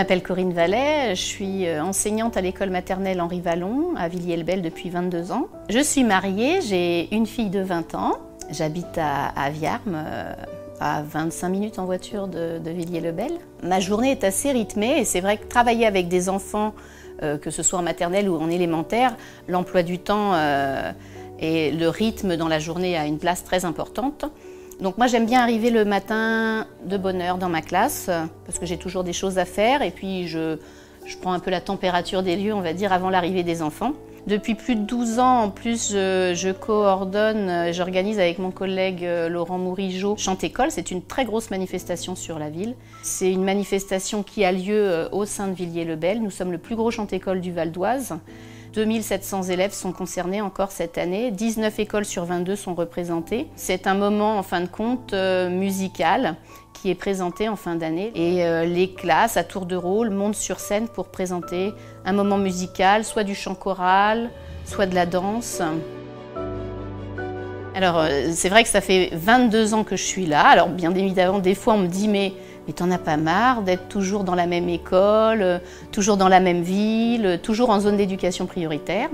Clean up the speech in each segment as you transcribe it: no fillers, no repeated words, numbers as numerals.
m'appelle Corinne Vallet, je suis enseignante à l'école maternelle Henri Vallon à Villiers-le-Bel depuis 22 ans. Je suis mariée, j'ai une fille de 20 ans, j'habite à Viarmes, à 25 minutes en voiture de Villiers-le-Bel. Ma journée est assez rythmée et c'est vrai que travailler avec des enfants, que ce soit en maternelle ou en élémentaire, l'emploi du temps et le rythme dans la journée a une place très importante. Donc moi j'aime bien arriver le matin de bonne heure dans ma classe parce que j'ai toujours des choses à faire et puis je prends un peu la température des lieux, on va dire, avant l'arrivée des enfants. Depuis plus de 12 ans, en plus, je coordonne, j'organise avec mon collègue Laurent Mourigeau Chant-École. C'est une très grosse manifestation sur la ville. C'est une manifestation qui a lieu au sein de Villiers-le-Bel. Nous sommes le plus gros Chant-École du Val d'Oise. 2700 élèves sont concernés encore cette année. 19 écoles sur 22 sont représentées. C'est un moment, en fin de compte, musical qui est présenté en fin d'année. Et les classes, à tour de rôle, montent sur scène pour présenter un moment musical, soit du chant choral, soit de la danse. Alors, c'est vrai que ça fait 22 ans que je suis là. Alors, bien évidemment, des fois, on me dit « mais t'en as pas marre d'être toujours dans la même école, toujours dans la même ville, toujours en zone d'éducation prioritaire ?»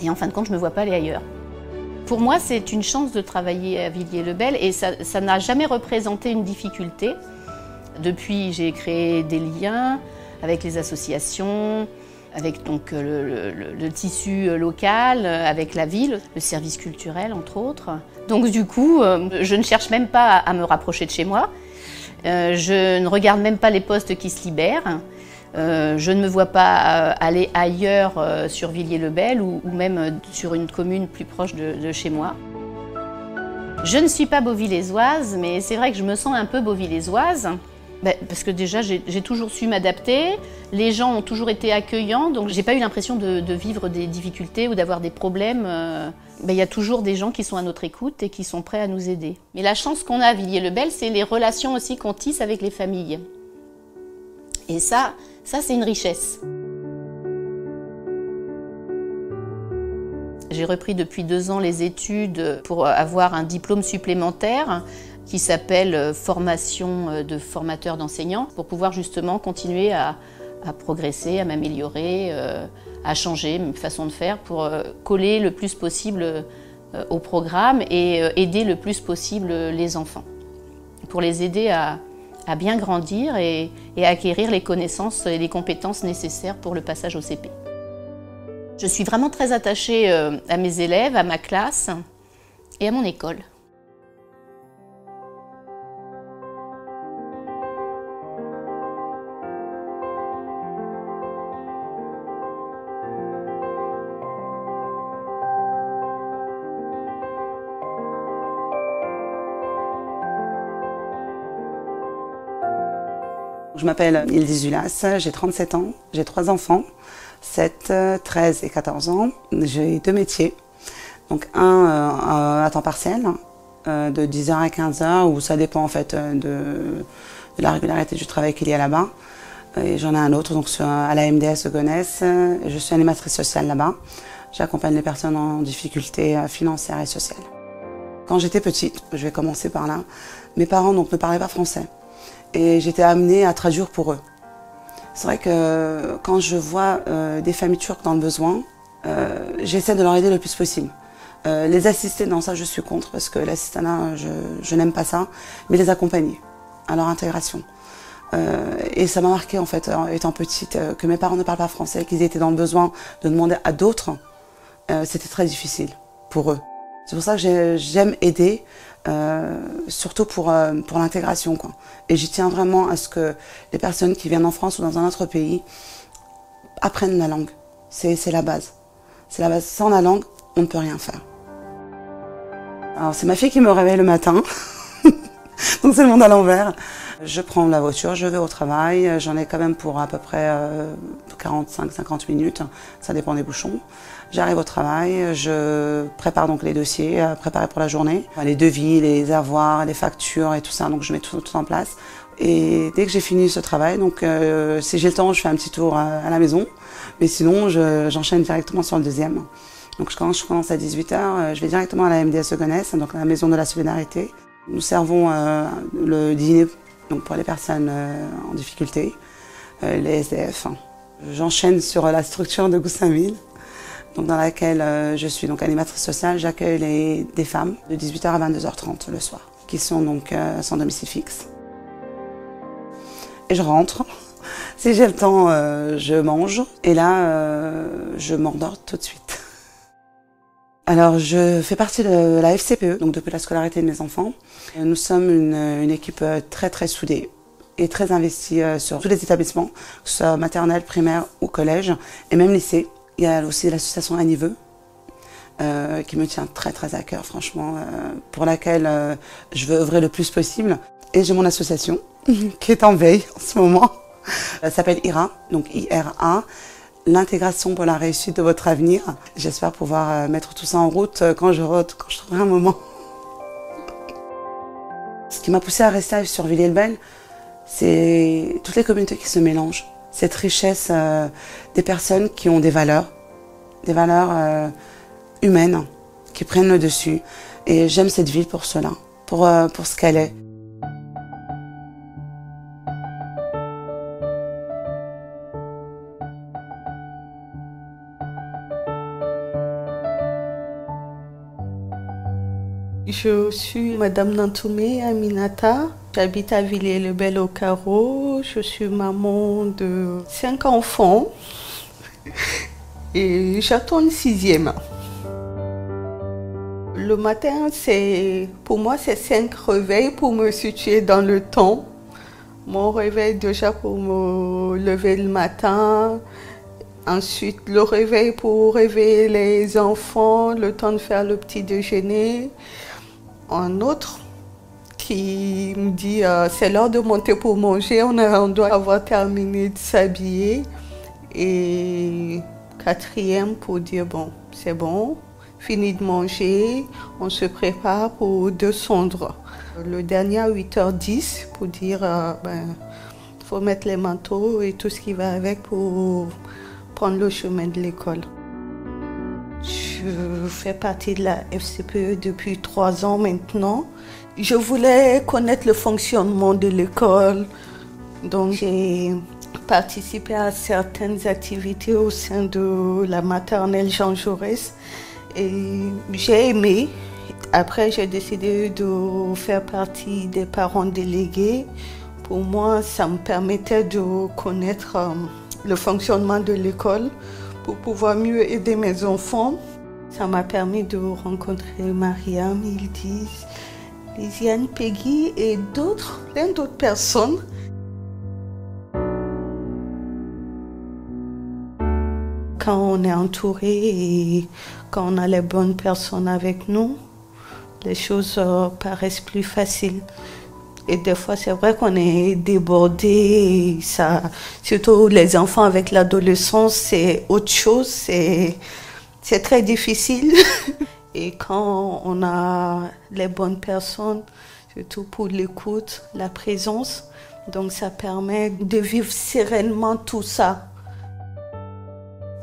Et en fin de compte, je ne me vois pas aller ailleurs. Pour moi, c'est une chance de travailler à Villiers-le-Bel et ça n'a jamais représenté une difficulté. Depuis, j'ai créé des liens avec les associations, avec donc le tissu local, avec la ville, le service culturel entre autres. Donc du coup, je ne cherche même pas à me rapprocher de chez moi. Je ne regarde même pas les postes qui se libèrent. Je ne me vois pas aller ailleurs sur Villiers-le-Bel ou même sur une commune plus proche de chez moi. Je ne suis pas beauvillésoise, mais c'est vrai que je me sens un peu beauvillésoise. Parce que déjà, j'ai toujours su m'adapter, les gens ont toujours été accueillants, donc j'ai pas eu l'impression de vivre des difficultés ou d'avoir des problèmes. Il y a toujours des gens qui sont à notre écoute et qui sont prêts à nous aider. Mais la chance qu'on a à Villiers-le-Bel, c'est les relations aussi qu'on tisse avec les familles. Et ça c'est une richesse. J'ai repris depuis 2 ans les études pour avoir un diplôme supplémentaire qui s'appelle formation de formateur d'enseignants, pour pouvoir justement continuer à progresser, à m'améliorer, à changer ma façon de faire pour coller le plus possible au programme et aider le plus possible les enfants. Pour les aider à bien grandir et à acquérir les connaissances et les compétences nécessaires pour le passage au CP. Je suis vraiment très attachée à mes élèves, à ma classe et à mon école. Je m'appelle Yildiz Julas, j'ai 37 ans, j'ai 3 enfants, 7, 13 et 14 ans. J'ai 2 métiers, donc un à temps partiel, de 10h à 15h, où ça dépend en fait de la régularité du travail qu'il y a là-bas. Et j'en ai un autre donc à la MDS Gonesse, je suis animatrice sociale là-bas. J'accompagne les personnes en difficulté financière et sociale. Quand j'étais petite, je vais commencer par là, mes parents donc, ne parlaient pas français. Et j'étais amenée à traduire pour eux. C'est vrai que quand je vois des familles turques dans le besoin, j'essaie de leur aider le plus possible. Les assister, non, ça je suis contre, parce que l'assistanat, je n'aime pas ça, mais les accompagner à leur intégration. Et ça m'a marqué en fait, étant petite, que mes parents ne parlent pas français, qu'ils étaient dans le besoin de demander à d'autres. C'était très difficile pour eux. C'est pour ça que j'aime aider, surtout pour l'intégration, quoi. Et j'y tiens vraiment à ce que les personnes qui viennent en France ou dans un autre pays apprennent la langue. C'est la base. C'est la base. Sans la langue, on ne peut rien faire. Alors c'est ma fille qui me réveille le matin, donc c'est le monde à l'envers. Je prends la voiture, je vais au travail, j'en ai quand même pour à peu près 45-50 minutes, ça dépend des bouchons. J'arrive au travail, je prépare donc les dossiers à préparer pour la journée, les devis, les avoirs, les factures et tout ça, donc je mets tout en place. Et dès que j'ai fini ce travail, donc si j'ai le temps, je fais un petit tour à la maison, mais sinon j'enchaîne directement sur le deuxième. Donc quand je commence à 18h, je vais directement à la MDS Gonesse, donc la Maison de la Solidarité. Nous servons le dîner donc pour les personnes en difficulté. les SDF. J'enchaîne sur la structure de Goussainville, donc dans laquelle je suis donc animatrice sociale. J'accueille des femmes de 18h à 22h30 le soir, qui sont donc sans domicile fixe. Et je rentre. Si j'ai le temps, je mange. Et là, je m'endors tout de suite. Alors, je fais partie de la FCPE, donc depuis la scolarité de mes enfants. Nous sommes une équipe très très soudée et très investie sur tous les établissements, que ce soit maternelle, primaire ou collège, et même lycée. Il y a aussi l'association Aniveux, qui me tient très très à cœur, franchement, pour laquelle je veux œuvrer le plus possible. Et j'ai mon association, qui est en veille en ce moment. Elle s'appelle IRA, donc IRA, l'intégration pour la réussite de votre avenir. J'espère pouvoir mettre tout ça en route quand je trouverai un moment. Ce qui m'a poussée à rester sur Villiers-le-Bel, c'est toutes les communautés qui se mélangent. Cette richesse des personnes qui ont des valeurs humaines, qui prennent le dessus. Et j'aime cette ville pour cela, pour ce qu'elle est. Je suis Madame Nantoumé Aminata. J'habite à Villiers-le-Bel au Carreau. Je suis maman de 5 enfants et j'attends le 6e. Le matin, pour moi, c'est 5 réveils pour me situer dans le temps. Mon réveil déjà pour me lever le matin. Ensuite, le réveil pour réveiller les enfants, le temps de faire le petit déjeuner. Un autre qui me dit c'est l'heure de monter pour manger, on doit avoir terminé de s'habiller. Et 4e pour dire bon, c'est bon, fini de manger, on se prépare pour descendre. Le dernier à 8h10 pour dire faut mettre les manteaux et tout ce qui va avec pour prendre le chemin de l'école. Je fais partie de la FCPE depuis 3 ans maintenant. Je voulais connaître le fonctionnement de l'école, donc j'ai participé à certaines activités au sein de la maternelle Jean Jaurès et j'ai aimé. Après, j'ai décidé de faire partie des parents délégués. Pour moi, ça me permettait de connaître le fonctionnement de l'école pour pouvoir mieux aider mes enfants. Ça m'a permis de rencontrer Mariam, Yildiz, Lisiane, Peggy et plein d'autres personnes. Quand on est entouré et quand on a les bonnes personnes avec nous, les choses paraissent plus faciles. Et des fois, c'est vrai qu'on est débordé. Surtout les enfants avec l'adolescence, c'est autre chose. C'est très difficile. Et quand on a les bonnes personnes, surtout pour l'écoute, la présence, donc ça permet de vivre sereinement tout ça.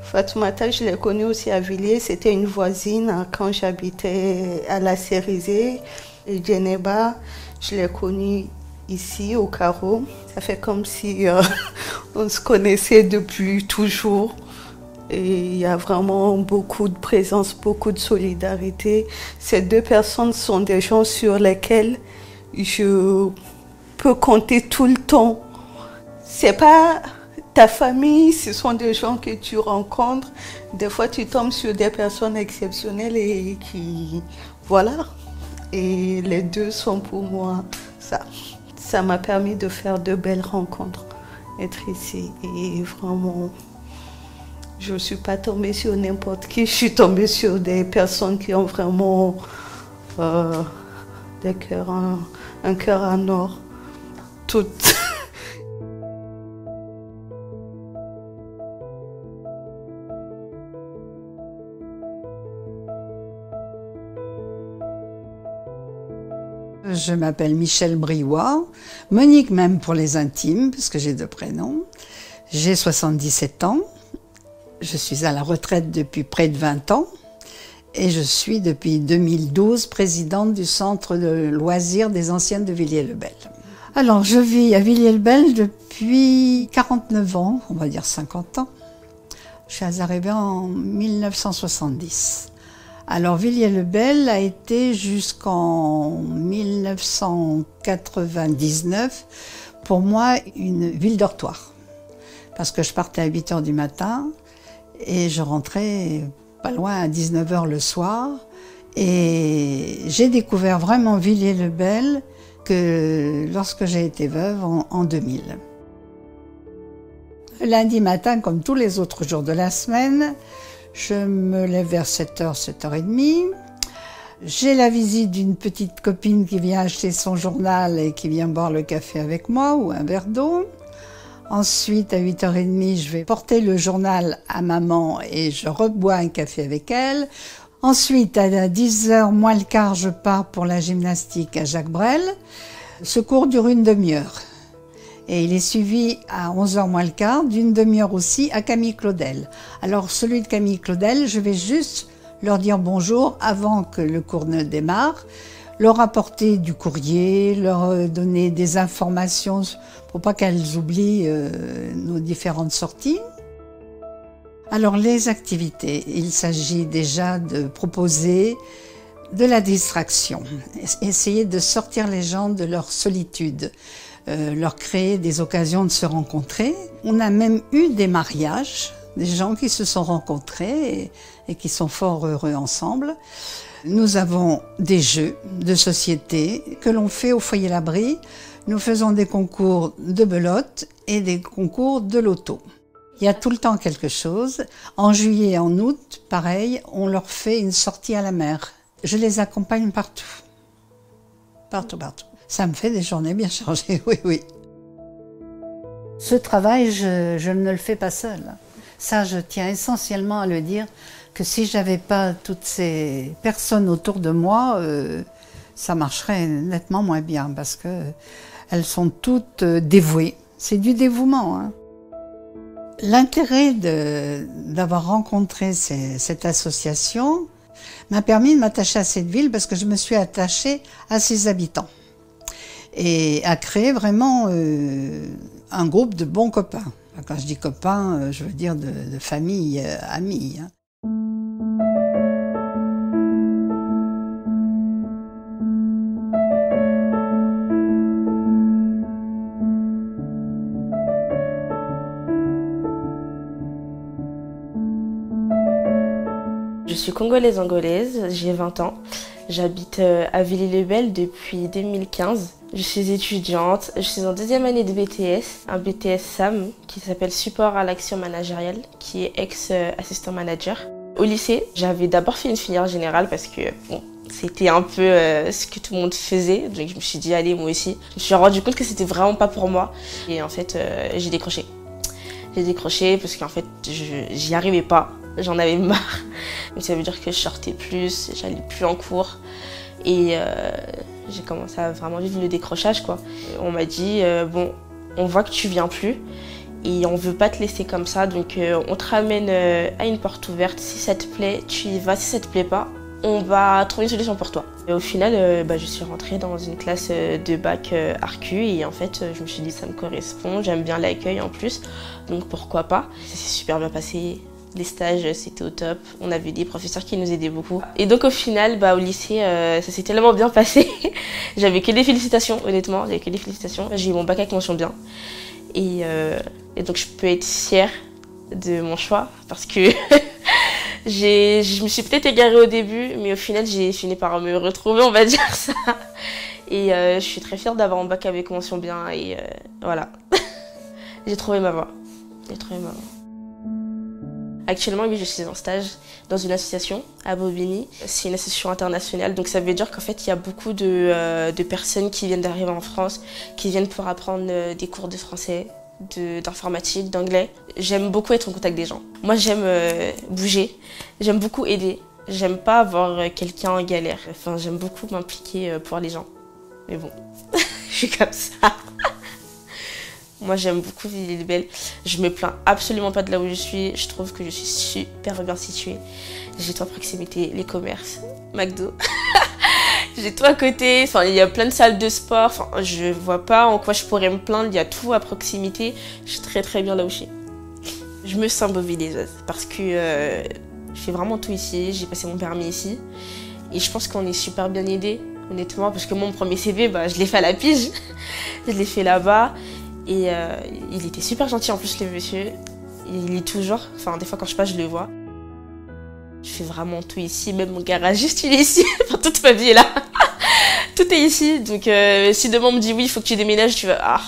Fatoumata, je l'ai connue aussi à Villiers, c'était une voisine quand j'habitais à la Cérisée. Et Djeneba, je l'ai connue ici au Carreau. Ça fait comme si on se connaissait depuis toujours. Et il y a vraiment beaucoup de présence, beaucoup de solidarité. Ces 2 personnes sont des gens sur lesquels je peux compter tout le temps. C'est pas ta famille, ce sont des gens que tu rencontres. Des fois, tu tombes sur des personnes exceptionnelles et qui... Voilà. Et les 2 sont pour moi ça. Ça m'a permis de faire de belles rencontres, être ici. Et vraiment... Je ne suis pas tombée sur n'importe qui, je suis tombée sur des personnes qui ont vraiment un cœur en or, toutes. Je m'appelle Michèle Briouat, Monique même pour les intimes, parce que j'ai 2 prénoms. J'ai 77 ans. Je suis à la retraite depuis près de 20 ans et je suis depuis 2012 présidente du centre de loisirs des anciennes de Villiers-le-Bel. Alors, je vis à Villiers-le-Bel depuis 49 ans, on va dire 50 ans. Je suis arrivée en 1970. Alors, Villiers-le-Bel a été jusqu'en 1999, pour moi, une ville dortoir. Parce que je partais à 8 h du matin et je rentrais pas loin à 19 h le soir. Et j'ai découvert vraiment Villiers-le-Bel que lorsque j'ai été veuve en 2000. Lundi matin, comme tous les autres jours de la semaine, je me lève vers 7 h, 7 h 30. J'ai la visite d'une petite copine qui vient acheter son journal et qui vient boire le café avec moi ou un verre d'eau. Ensuite, à 8 h 30, je vais porter le journal à maman et je rebois un café avec elle. Ensuite, à 10 h moins le quart, je pars pour la gymnastique à Jacques Brel. Ce cours dure une demi-heure. Et il est suivi à 11 h moins le quart d'une demi-heure aussi à Camille Claudel. Alors, celui de Camille Claudel, je vais juste leur dire bonjour avant que le cours ne démarre, leur apporter du courrier, leur donner des informations pour pas qu'elles oublient nos différentes sorties. Alors les activités, il s'agit déjà de proposer de la distraction, essayer de sortir les gens de leur solitude, leur créer des occasions de se rencontrer. On a même eu des mariages, des gens qui se sont rencontrés et qui sont fort heureux ensemble. Nous avons des jeux de société que l'on fait au foyer L'Abri. Nous faisons des concours de belote et des concours de loto. Il y a tout le temps quelque chose. En juillet et en août, pareil, on leur fait une sortie à la mer. Je les accompagne partout. Partout. Ça me fait des journées bien chargées, oui. Ce travail, je ne le fais pas seule. Ça, je tiens essentiellement à le dire, que si je n'avais pas toutes ces personnes autour de moi, ça marcherait nettement moins bien, parce qu'elles sont toutes dévouées. C'est du dévouement, hein. L'intérêt d'avoir rencontré cette association m'a permis de m'attacher à cette ville, parce que je me suis attachée à ses habitants et à créer vraiment un groupe de bons copains. Quand je dis copains, je veux dire de famille, amis, hein. Je suis congolaise-angolaise, j'ai 20 ans. J'habite à Villiers-le-Bel depuis 2015. Je suis étudiante, je suis en deuxième année de BTS, un BTS SAM qui s'appelle Support à l'action managériale, qui est ex-assistant manager. Au lycée, j'avais d'abord fait une filière générale parce que c'était un peu ce que tout le monde faisait. Donc je me suis dit, allez, moi aussi. Je me suis rendu compte que c'était vraiment pas pour moi. Et en fait, j'ai décroché. J'ai décroché parce qu'en fait, j'y arrivais pas. J'en avais marre. Mais ça veut dire que je sortais plus, j'allais plus en cours. Et j'ai commencé à vraiment vivre le décrochage, quoi. On m'a dit, bon, on voit que tu viens plus et on veut pas te laisser comme ça. Donc on te ramène à une porte ouverte. Si ça te plaît, tu y vas. Si ça te plaît pas, on va trouver une solution pour toi. Et au final, je suis rentrée dans une classe de bac ARCU et en fait, je me suis dit, ça me correspond. J'aime bien l'accueil en plus, donc pourquoi pas. Ça s'est super bien passé. Les stages, c'était au top. On avait des professeurs qui nous aidaient beaucoup. Et donc au final, au lycée, ça s'est tellement bien passé. J'avais que des félicitations, honnêtement. J'avais que des félicitations. J'ai eu mon bac avec mention bien. Et donc je peux être fière de mon choix parce que je me suis peut-être égarée au début, mais au final, j'ai fini par me retrouver, on va dire ça. Et je suis très fière d'avoir mon bac avec mention bien. Et voilà. J'ai trouvé ma voie. Actuellement, oui, je suis en stage dans une association à Bobigny. C'est une association internationale, donc ça veut dire qu'en fait, il y a beaucoup de personnes qui viennent d'arriver en France, qui viennent pour apprendre des cours de français, d'informatique, d'anglais. J'aime beaucoup être en contact des gens. Moi, j'aime bouger, j'aime beaucoup aider. J'aime pas avoir quelqu'un en galère. Enfin, j'aime beaucoup m'impliquer pour les gens. Mais bon, je suis comme ça. Moi, j'aime beaucoup Villiers-le-Bel. Je me plains absolument pas de là où je suis. Je trouve que je suis super bien située. J'ai tout à proximité, les commerces, McDo. J'ai tout à côté, enfin il y a plein de salles de sport, enfin je vois pas en quoi je pourrais me plaindre, il y a tout à proximité. Je suis très bien là où je suis. Je me sens beauvilaiseuse parce que je fais vraiment tout ici, j'ai passé mon permis ici. Et je pense qu'on est super bien aidés, honnêtement, parce que mon premier CV, je l'ai fait à la pige. Je l'ai fait là-bas. Et il était super gentil en plus, le monsieur. Il est toujours, enfin des fois quand je passe, je le vois. Je fais vraiment tout ici, même mon garagiste, il est ici. Enfin, toute ma vie est là. Tout est ici. Donc si demain on me dit oui, il faut que tu déménages, tu vas...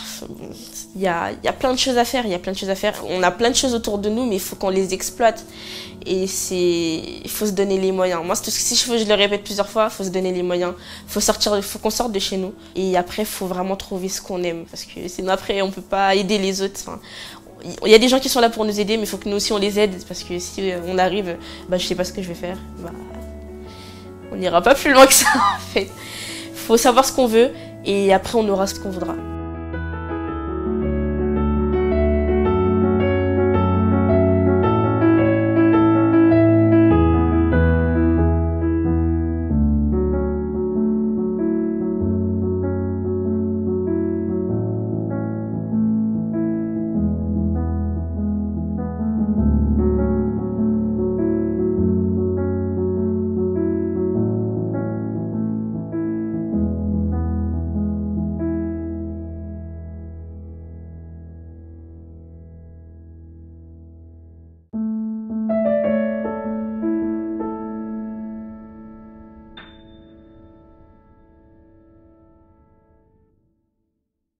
Il y a plein de choses à faire, On a plein de choses autour de nous, mais il faut qu'on les exploite. Et il faut se donner les moyens. Moi, si je le répète plusieurs fois, il faut se donner les moyens. Il faut qu'on sorte de chez nous. Et après, il faut vraiment trouver ce qu'on aime. Parce que sinon, après, on peut pas aider les autres. Enfin, il y a des gens qui sont là pour nous aider, mais il faut que nous aussi, on les aide. Parce que si on arrive, je sais pas ce que je vais faire. On n'ira pas plus loin que ça, en fait. Il faut savoir ce qu'on veut. Et après, on aura ce qu'on voudra.